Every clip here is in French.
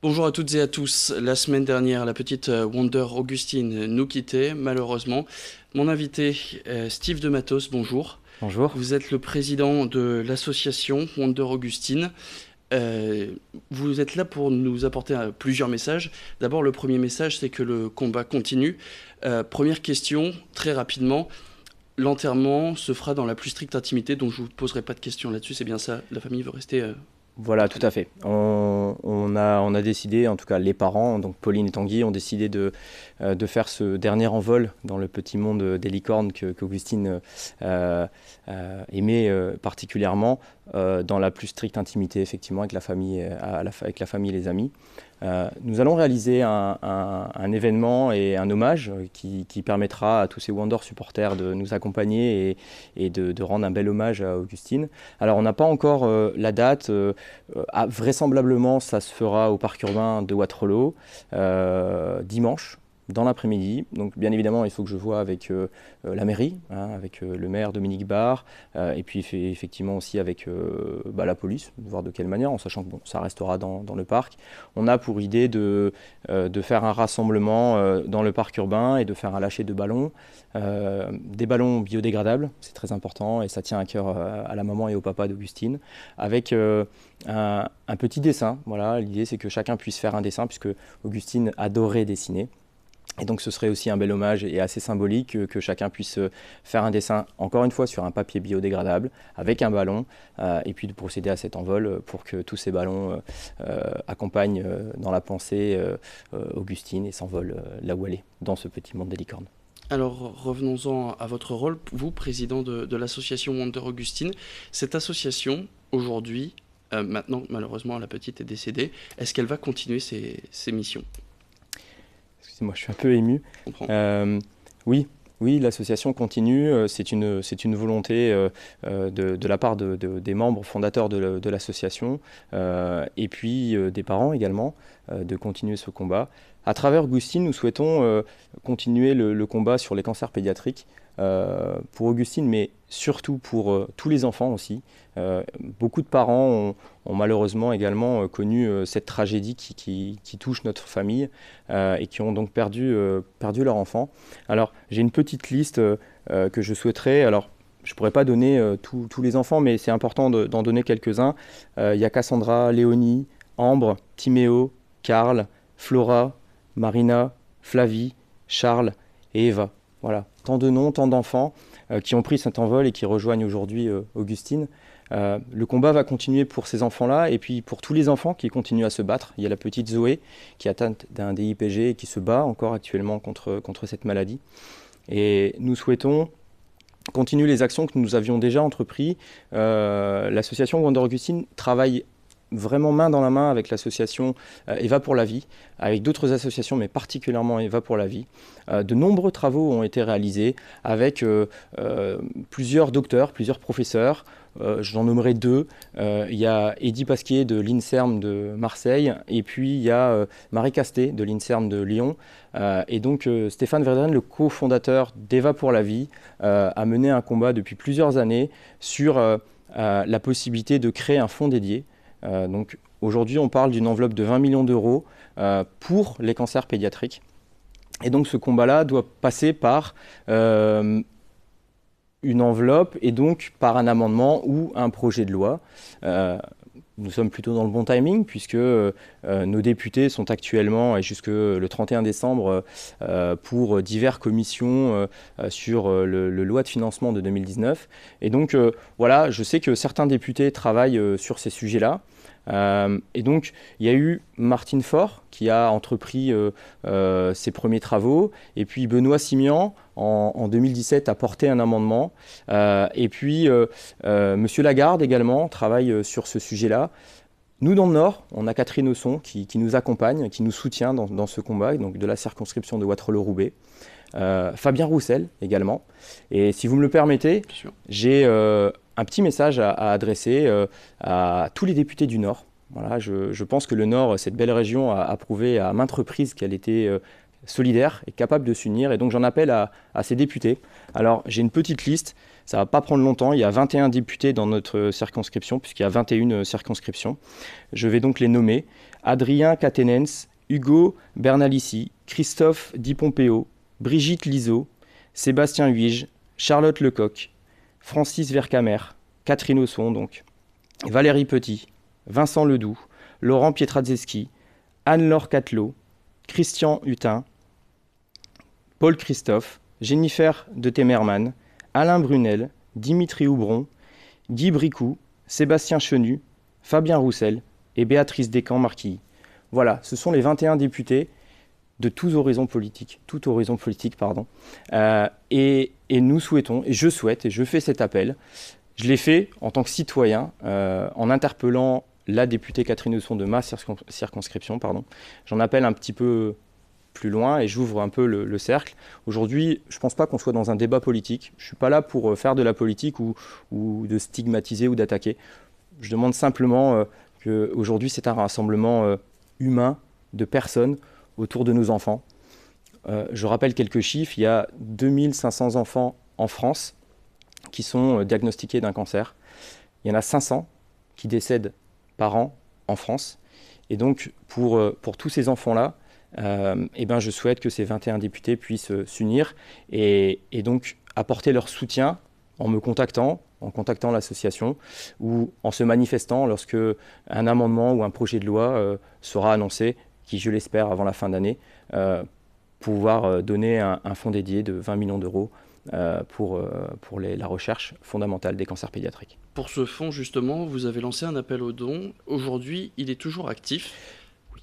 Bonjour à toutes et à tous. La semaine dernière, la petite Wonder Augustine nous quittait, malheureusement. Mon invité, Steve de Matos, bonjour. Bonjour. Vous êtes le président de l'association Wonder Augustine. Euh, Vous êtes là pour nous apporter plusieurs messages. D'abord, le premier message, c'est que le combat continue. Première question, très rapidement. L'enterrement se fera dans la plus stricte intimité, donc je ne vous poserai pas de questions là-dessus, c'est bien ça. La famille veut rester Voilà, entre tout à nous. fait. On a décidé, en tout cas les parents, donc Pauline et Tanguy, ont décidé de faire ce dernier envol dans le petit monde des licornes qu'Augustine aimait particulièrement, dans la plus stricte intimité, effectivement, avec la famille, avec la famille et les amis. Nous allons réaliser un événement et un hommage qui permettra à tous ces Wonder supporters de nous accompagner et de rendre un bel hommage à Augustine. Alors, on n'a pas encore la date. Vraisemblablement, ça se fera au parc urbain de Waterloo, dimanche, dans l'après-midi. Donc, bien évidemment, il faut que je vois avec la mairie, hein, avec le maire Dominique Barre, et puis effectivement aussi avec la police, voir de quelle manière, en sachant que bon, ça restera dans le parc. On a pour idée de faire un rassemblement dans le parc urbain et de faire un lâcher de ballons, des ballons biodégradables, c'est très important et ça tient à cœur à la maman et au papa d'Augustine, avec un petit dessin. Voilà, l'idée c'est que chacun puisse faire un dessin puisque Augustine adorait dessiner. Et donc ce serait aussi un bel hommage et assez symbolique que chacun puisse faire un dessin, encore une fois, sur un papier biodégradable, avec un ballon, et puis de procéder à cet envol pour que tous ces ballons accompagnent dans la pensée Augustine et s'envolent là où elle est, dans ce petit monde des licornes. Alors revenons-en à votre rôle, vous, président de l'association Wonder Augustine. Cette association, aujourd'hui, maintenant malheureusement la petite est décédée, est-ce qu'elle va continuer ses missions? Excusez-moi, je suis un peu ému. Je comprends. Euh, oui, oui, l'association continue. C'est une volonté de la part des membres fondateurs de l'association et puis des parents également de continuer ce combat. À travers Augustine, nous souhaitons continuer le combat sur les cancers pédiatriques pour Augustine, mais surtout pour tous les enfants aussi. Beaucoup de parents ont malheureusement également connu cette tragédie qui touche notre famille et qui ont donc perdu leur enfant. Alors, j'ai une petite liste que je souhaiterais. Alors, je ne pourrais pas donner tous les enfants, mais c'est important d'en donner quelques-uns. Il y a Cassandra, Léonie, Ambre, Timéo, Karl, Flora, Marina, Flavie, Charles et Eva. Voilà, tant de noms, tant d'enfants qui ont pris cet envol et qui rejoignent aujourd'hui Augustine. Le combat va continuer pour ces enfants-là et puis pour tous les enfants qui continuent à se battre. Il y a la petite Zoé qui est atteinte d'un DIPG et qui se bat encore actuellement contre cette maladie. Et nous souhaitons continuer les actions que nous avions déjà entreprises. L'association Wonder Augustine travaille vraiment main dans la main avec l'association Eva pour la vie, avec d'autres associations, mais particulièrement Eva pour la vie. De nombreux travaux ont été réalisés avec plusieurs docteurs, plusieurs professeurs. J'en nommerai deux. Il y a Eddy Pasquier de l'INSERM de Marseille et puis il y a Marie Castet de l'INSERM de Lyon. Et donc Stéphane Verdren, le cofondateur d'Eva pour la vie, a mené un combat depuis plusieurs années sur la possibilité de créer un fonds dédié. Donc aujourd'hui, on parle d'une enveloppe de 20 millions d'euros pour les cancers pédiatriques. Et donc ce combat-là doit passer par une enveloppe et donc par un amendement ou un projet de loi. Nous sommes plutôt dans le bon timing puisque nos députés sont actuellement, et jusque le 31 décembre, pour diverses commissions sur le loi de financement de 2019. Et donc voilà, je sais que certains députés travaillent sur ces sujets-là. Et donc, il y a eu Martine Faure qui a entrepris ses premiers travaux, et puis Benoît Simian, en 2017, a porté un amendement, et puis Monsieur Lagarde également travaille sur ce sujet-là. Nous, dans le Nord, on a Catherine Hausson qui nous accompagne, qui nous soutient dans ce combat, donc de la circonscription de Waterloo-Roubaix. Fabien Roussel également. Et si vous me le permettez, Bien sûr. j'ai un petit message à adresser à tous les députés du Nord. Voilà, je pense que le Nord, cette belle région, a prouvé à maintes reprises qu'elle était solidaire et capable de s'unir. Et donc j'en appelle à ces députés. Alors j'ai une petite liste, ça ne va pas prendre longtemps. Il y a 21 députés dans notre circonscription, puisqu'il y a 21 circonscriptions. Je vais donc les nommer. Adrien Catenens, Hugo Bernalici, Christophe Di Pompeo, Brigitte Liseau, Sébastien Huige, Charlotte Lecoq, Francis Vercamer, Catherine Osson donc, Valérie Petit, Vincent Ledoux, Laurent Pietraszewski, Anne-Laure Catelot, Christian Hutin, Paul Christophe, Jennifer de Temerman, Alain Brunel, Dimitri Houbron, Guy Bricou, Sébastien Chenu, Fabien Roussel et Béatrice Descamps-Marquilly. Voilà, ce sont les 21 députés de tous horizons politiques, et nous souhaitons, et je souhaite, et je fais cet appel, je l'ai fait en tant que citoyen, en interpellant la députée Catherine Osson de ma circonscription, J'en appelle un petit peu plus loin et j'ouvre un peu le cercle. Aujourd'hui, je ne pense pas qu'on soit dans un débat politique. Je ne suis pas là pour faire de la politique ou de stigmatiser ou d'attaquer. Je demande simplement qu'aujourd'hui, c'est un rassemblement humain de personnes autour de nos enfants. Je rappelle quelques chiffres. Il y a 2500 enfants en France qui sont diagnostiqués d'un cancer. Il y en a 500 qui décèdent par an en France. Et donc, pour tous ces enfants-là, je souhaite que ces 21 députés puissent s'unir et donc apporter leur soutien en me contactant, en contactant l'association ou en se manifestant lorsque un amendement ou un projet de loi sera annoncé, qui je l'espère avant la fin d'année, pouvoir donner un fonds dédié de 20 millions d'euros pour la recherche fondamentale des cancers pédiatriques. Pour ce fonds, justement, vous avez lancé un appel aux dons. Aujourd'hui, il est toujours actif.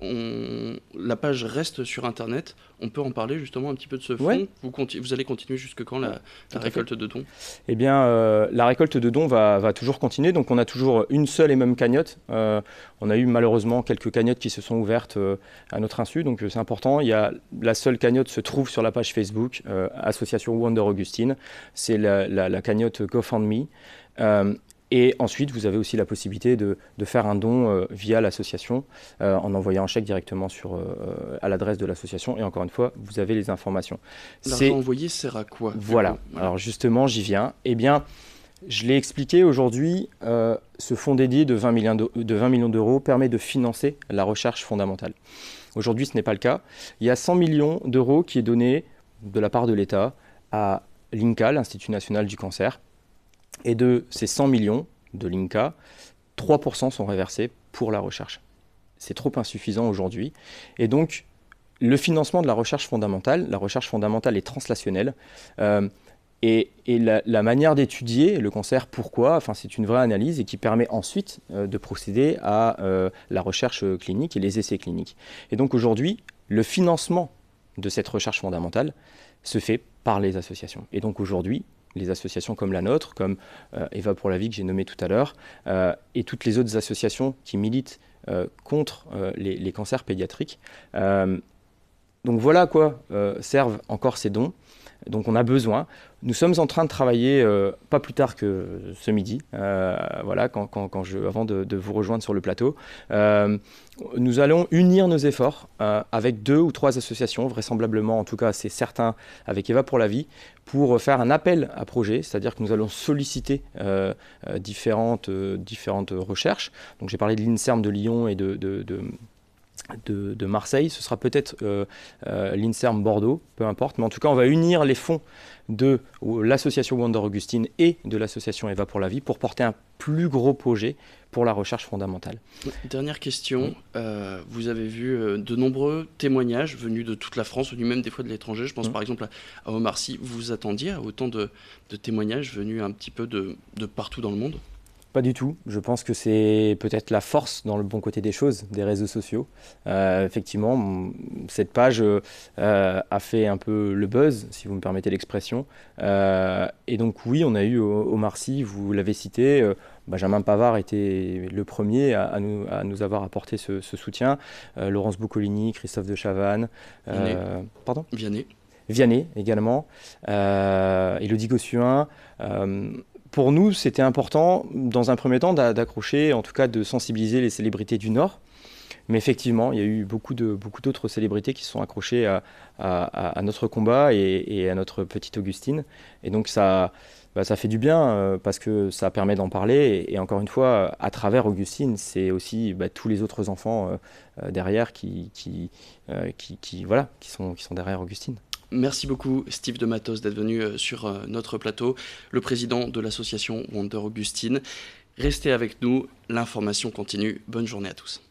La page reste sur Internet. On peut en parler justement un petit peu de ce fonds. Ouais. Vous allez continuer jusque quand la récolte de dons? Eh bien, la récolte de dons va toujours continuer. Donc, on a toujours une seule et même cagnotte. On a eu malheureusement quelques cagnottes qui se sont ouvertes à notre insu. Donc, c'est important. La seule cagnotte se trouve sur la page Facebook, Association Wonder Augustine. C'est la cagnotte GoFundMe. Et ensuite, vous avez aussi la possibilité de faire un don via l'association en envoyant un chèque directement à l'adresse de l'association. Et encore une fois, vous avez les informations. L'argent envoyé sert à quoi? Voilà. Alors justement, j'y viens. Eh bien, je l'ai expliqué aujourd'hui, ce fonds dédié de 20 millions d'euros permet de financer la recherche fondamentale. Aujourd'hui, ce n'est pas le cas. Il y a 100 millions d'euros qui est donné de la part de l'État à l'INCa, l'Institut national du cancer. Et de ces 100 millions de l'INCa, 3% sont reversés pour la recherche. C'est trop insuffisant aujourd'hui. Et donc, le financement de la recherche fondamentale est translationnelle. Et la manière d'étudier le cancer, pourquoi? C'est une vraie analyse et qui permet ensuite de procéder à la recherche clinique et les essais cliniques. Et donc aujourd'hui, le financement de cette recherche fondamentale se fait par les associations. Et donc aujourd'hui, les associations comme la nôtre, comme Eva pour la vie que j'ai nommée tout à l'heure, et toutes les autres associations qui militent contre les cancers pédiatriques. Donc voilà à quoi servent encore ces dons. Donc on a besoin. Nous sommes en train de travailler pas plus tard que ce midi, avant de vous rejoindre sur le plateau. Nous allons unir nos efforts avec 2 ou 3 associations, vraisemblablement, en tout cas c'est certain, avec Eva pour la vie, pour faire un appel à projet, c'est-à-dire que nous allons solliciter différentes recherches. Donc j'ai parlé de l'INSERM de Lyon et de Marseille, ce sera peut-être l'INSERM Bordeaux, peu importe, mais en tout cas on va unir les fonds de l'association Wonder Augustine et de l'association Eva pour la vie pour porter un plus gros projet pour la recherche fondamentale. Dernière question, vous avez vu de nombreux témoignages venus de toute la France, venus même des fois de l'étranger, je pense par exemple à Omar Sy. Vous vous attendiez à autant de témoignages venus un petit peu de partout dans le monde? Pas du tout. Je pense que c'est peut-être la force, dans le bon côté des choses, des réseaux sociaux. Effectivement, cette page a fait un peu le buzz, si vous me permettez l'expression. Et donc oui, on a eu Omar Sy, vous l'avez cité, Benjamin Pavard était le premier à nous avoir apporté ce soutien. Laurence Boccolini, Christophe de Chavannes. Vianney également. Élodie Gossuin. Pour nous, c'était important, dans un premier temps, d'accrocher, en tout cas de sensibiliser les célébrités du Nord. Mais effectivement, il y a eu beaucoup d'autres célébrités qui se sont accrochées à notre combat et à notre petite Augustine. Et donc ça Ça fait du bien parce que ça permet d'en parler et encore une fois, à travers Augustine, c'est aussi tous les autres enfants derrière voilà, qui sont derrière Augustine. Merci beaucoup Steve de Matos d'être venu sur notre plateau, le président de l'association Wonder Augustine. Restez avec nous, l'information continue. Bonne journée à tous.